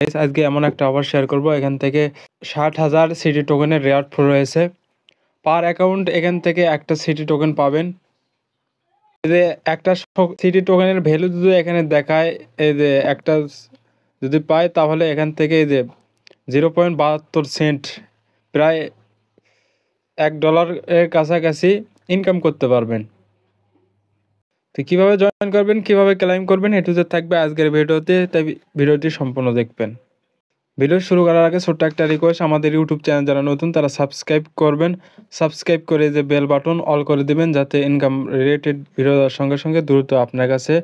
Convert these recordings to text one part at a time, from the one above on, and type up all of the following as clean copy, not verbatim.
আজকে এমন একটা অফার শেয়ার করব, এখান থেকে 60,000 সিটি টোকেনের রেয়ার ফ্লো রয়েছে। পার অ্যাকাউন্ট এখান থেকে একটা সিটি টোকেন পাবেন। এই যে একটা সিটি টোকেনের ভ্যালু যদি এখানে দেখায়, এই যে একটা যদি পায় তাহলে এখান থেকে এই যে 0.72 সেন্ট, প্রায় $1 এর কাছাকাছি ইনকাম করতে পারবেন। তো কীভাবে জয়েন করবেন, কীভাবে ক্লেম করবেন, এটুতে থাকবে আজকের ভিডিওতে, তাই ভিডিওটি সম্পূর্ণ দেখবেন। ভিডিও শুরু করার আগে ছোট্ট একটা রিকোয়েস্ট, আমাদের ইউটিউব চ্যানেল যারা নতুন তারা সাবস্ক্রাইব করবেন। সাবস্ক্রাইব করে যে বেল বাটন অল করে দেবেন, যাতে ইনকাম রিলেটেড ভিডিও দেওয়ার সঙ্গে সঙ্গে দ্রুত আপনার কাছে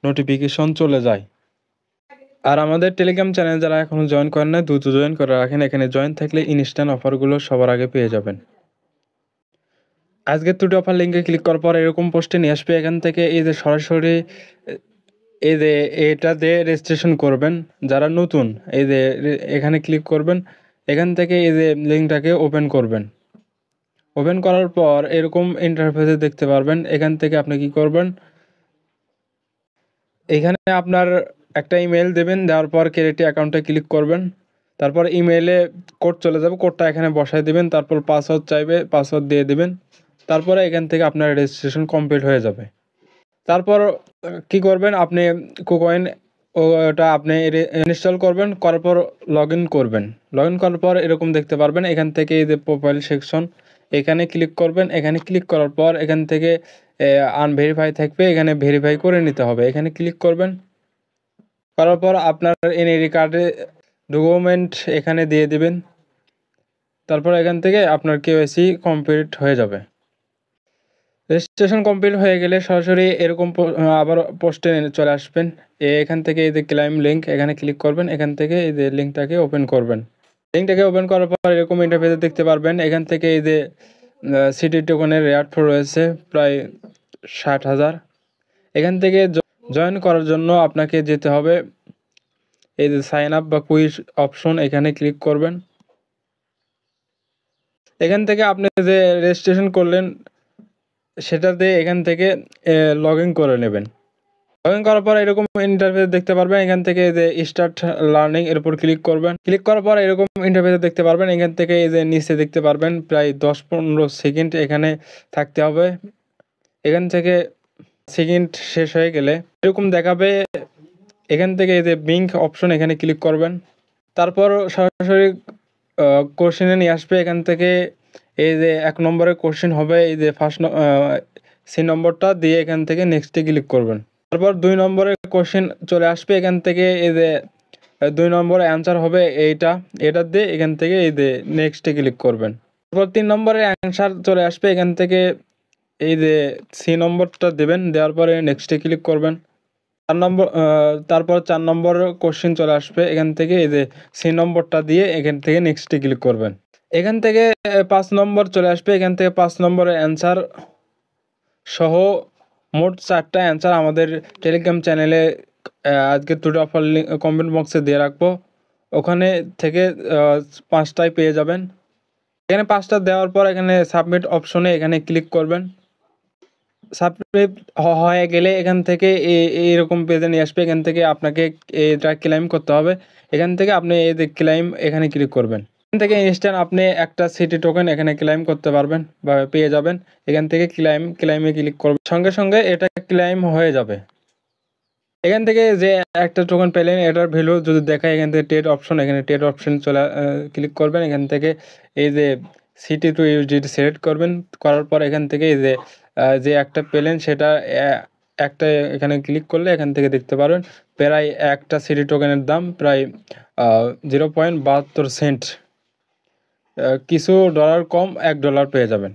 নোটিফিকেশন চলে যায়। আর আমাদের টেলিগ্রাম চ্যানেল যারা এখনও জয়েন করেন না, দ্রুত জয়েন করে রাখেন। এখানে জয়েন থাকলে ইনস্ট্যান্ট অফারগুলো সবার আগে পেয়ে যাবেন। আজকের দুটো অফার লিঙ্কে ক্লিক করার পর এরকম পোস্টে নিয়ে আসবে। এখান থেকে এই যে সরাসরি এই যে এটা দিয়ে রেজিস্ট্রেশন করবেন যারা নতুন, এই যে এখানে ক্লিক করবেন। এখান থেকে এই যে লিঙ্কটাকে ওপেন করবেন। ওপেন করার পর এরকম ইন্টারফেসে দেখতে পারবেন। এখান থেকে আপনি কি করবেন, এখানে আপনার একটা ইমেল দেবেন। দেওয়ার পর ক্রিয়েট অ্যাকাউন্টে ক্লিক করবেন। তারপর ইমেইলে কোড চলে যাবে, কোডটা এখানে বসায় দেবেন। তারপর পাসওয়ার্ড চাইবে, পাসওয়ার্ড দিয়ে দেবেন। তারপরে এখান থেকে আপনার রেজিস্ট্রেশন কমপ্লিট হয়ে যাবে। তারপর কি করবেন, আপনি কুকয়েন ওটা আপনি ইনস্টল করবেন। করার পর লগ ইন করবেন। লগ ইন করার পর এরকম দেখতে পারবেন। এখান থেকে এই যে প্রোফাইল সেকশন, এখানে ক্লিক করবেন। এখানে ক্লিক করার পর এখান থেকে আনভেরিফাই থাকবে, এখানে ভেরিফাই করে নিতে হবে। এখানে ক্লিক করবেন। করার পর আপনার এনআইডি কার্ডে ডকুমেন্ট এখানে দিয়ে দিবেন। তারপর এখান থেকে আপনার কেওয়াইসি কমপ্লিট হয়ে যাবে। রেজিস্ট্রেশন কমপ্লিট হয়ে গেলে সরাসরি এরকম আবার পোস্টে চলে আসবেন। এখান থেকে এই যে ক্লাইম লিঙ্ক, এখানে ক্লিক করবেন। এখান থেকে এই যে লিঙ্কটাকে ওপেন করবেন। লিঙ্কটাকে ওপেন করার পর এরকম ইন্টারফেসে দেখতে পারবেন। এখান থেকে এই যে সিটি টোকেনের রেয়ার ফ্লো রয়েছে প্রায় 60,000। এখান থেকে জয়েন করার জন্য আপনাকে যেতে হবে এই যে সাইন আপ বা কুইজ অপশন, এখানে ক্লিক করবেন। এখান থেকে আপনি যে রেজিস্ট্রেশন করলেন সেটাতে এখান থেকে লগ ইন করে নেবেন। লগ ইন করার পর এরকম ইন্টারফেস দেখতে পারবেন। এখান থেকে যে স্টার্ট লার্নিং এর উপর ক্লিক করবেন। ক্লিক করার পর এরকম ইন্টারফেস দেখতে পারবেন। এখান থেকে এই যে নিচে দেখতে পারবেন প্রায় 10-15 সেকেন্ড এখানে থাকতে হবে। এখান থেকে সেকেন্ড শেষ হয়ে গেলে এরকম দেখাবে। এখান থেকে এই যে বিঙ্ক অপশন, এখানে ক্লিক করবেন। তারপর সরাসরি কোশ্চেনে নিয়ে আসবে। এখান থেকে এই যে 1 নম্বরের কোশ্চেন হবে, এই যে সি নম্বরটা দিয়ে এখান থেকে নেক্সটে ক্লিক করবেন। তারপর 2 নম্বরের কোশ্চেন চলে আসবে। এখান থেকে এই যে 2 নম্বরের অ্যান্সার হবে এটা দিয়ে এখান থেকে এই যে নেক্সটে ক্লিক করবেন। তারপর 3 নম্বরের অ্যান্সার চলে আসবে। এখান থেকে এই যে সি নম্বরটা দেবেন, দেওয়ার পরে নেক্সটে ক্লিক করবেন। তারপর 4 নম্বর কোশ্চেন চলে আসবে। এখান থেকে এই যে সি নম্বরটা দিয়ে এখান থেকে নেক্সটে ক্লিক করবেন। এখান থেকে 5 নম্বর চলে আসবে। এখান থেকে 5 নম্বরের অ্যান্সার সহ মোট 4টা অ্যান্সার আমাদের টেলিগ্রাম চ্যানেলে আজকে দুটো অফার কমেন্ট বক্সে দিয়ে রাখবো। ওখানে থেকে 5টাই পেয়ে যাবেন। এখানে 5টা দেওয়ার পর এখানে সাবমিট অপশনে এখানে ক্লিক করবেন। সাবমিট হয়ে গেলে এখান থেকে এইরকম পেজে নিয়ে আসবে। এখান থেকে আপনাকে এটা ক্লেম করতে হবে। এখান থেকে আপনি এই যে ক্লেম এখানে ক্লিক করবেন। এখান থেকে ইনস্ট্যান্ট আপনি একটা সিটি টোকেন এখানে ক্লেম করতে পারবেন বা পেয়ে যাবেন। এখান থেকে ক্লেমে ক্লিক করবেন, সঙ্গে সঙ্গে এটা ক্লেম হয়ে যাবে। এখান থেকে যে একটা টোকেন পেলেন, এটার ভ্যালু যদি দেখায়, এখান থেকে ট্রেড অপশন, এখানে ট্রেড অপশন ক্লিক করবেন। এখান থেকে এই যে সিটি টু ইউজিটি সিলেক্ট করবেন। করার পর এখান থেকে এই যে একটা পেলেন সেটা একটা এখানে ক্লিক করলে এখান থেকে দেখতে পারবেন প্রায় একটা সিটি টোকেনের দাম প্রায় 0.72 সেন্ট, কিছু ডলার কম $1 পেয়ে যাবেন।